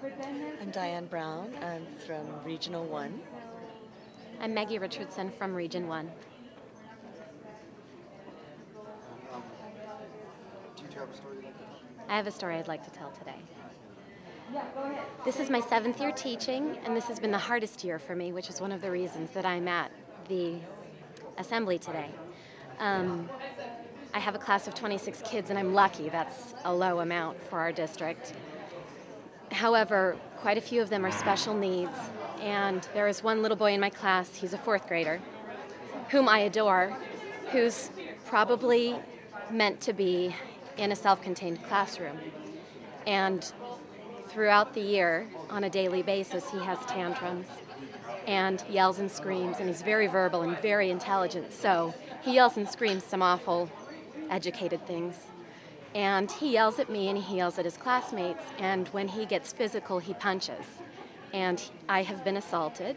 I'm Diane Brown. I'm from Regional 1. I'm Maggie Richardson from Region 1. Do you have a story you'd like to tell? I have a story I'd like to tell today. This is my 7th year teaching, and this has been the hardest year for me, which is one of the reasons that I'm at the assembly today. I have a class of 26 kids, and I'm lucky. That's a low amount for our district. However, quite a few of them are special needs, and there is one little boy in my class, he's a 4th grader, whom I adore, who's probably meant to be in a self-contained classroom. And throughout the year, on a daily basis, he has tantrums and yells and screams, and he's very verbal and very intelligent, so he yells and screams some awful educated things. And he yells at me and he yells at his classmates, and when he gets physical, he punches. And I have been assaulted,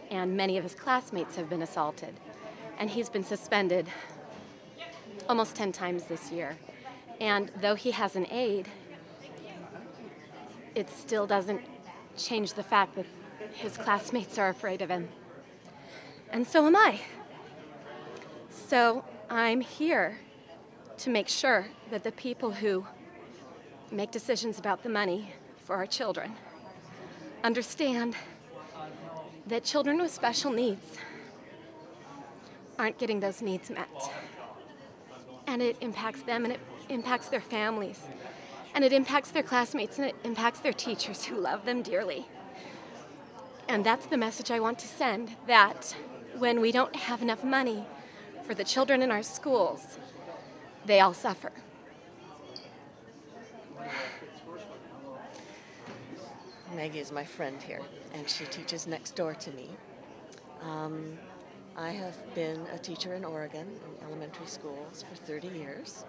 and many of his classmates have been assaulted. And he's been suspended almost 10 times this year. And though he has an aide, it still doesn't change the fact that his classmates are afraid of him. And so am I. So I'm here to make sure that the people who make decisions about the money for our children understand that children with special needs aren't getting those needs met. And it impacts them, and it impacts their families, and it impacts their classmates, and it impacts their teachers who love them dearly. And that's the message I want to send, that when we don't have enough money for the children in our schools, they all suffer. Maggie is my friend here, and she teaches next door to me. I have been a teacher in Oregon in elementary schools for 30 years.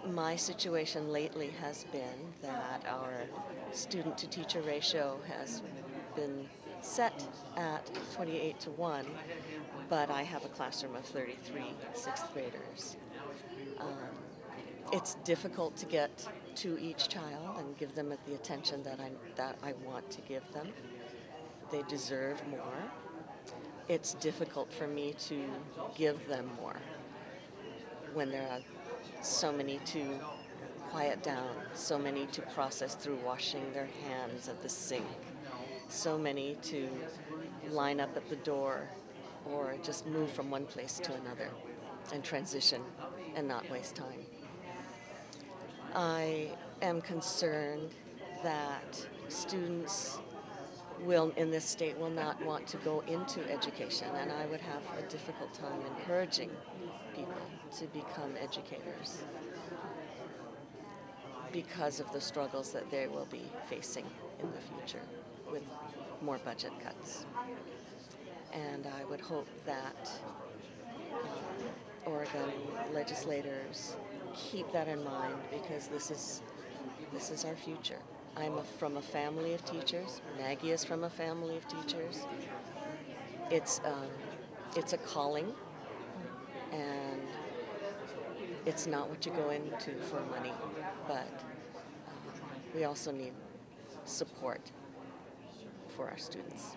My situation lately has been that our student-to-teacher ratio has been set at 28:1, but I have a classroom of 33 6th graders. It's difficult to get to each child and give them the attention that I want to give them. They deserve more. It's difficult for me to give them more when there are so many to quiet down, so many to process through washing their hands at the sink, so many to line up at the door or just move from one place to another and transition and not waste time. I am concerned that students in this state will not want to go into education, and I would have a difficult time encouraging people to become educators because of the struggles that they will be facing in the future with more budget cuts. And I would hope that Oregon legislators keep that in mind, because this is our future. I'm from a family of teachers. Maggie is from a family of teachers. It's a calling, and it's not what you go into for money, but we also need support for our students.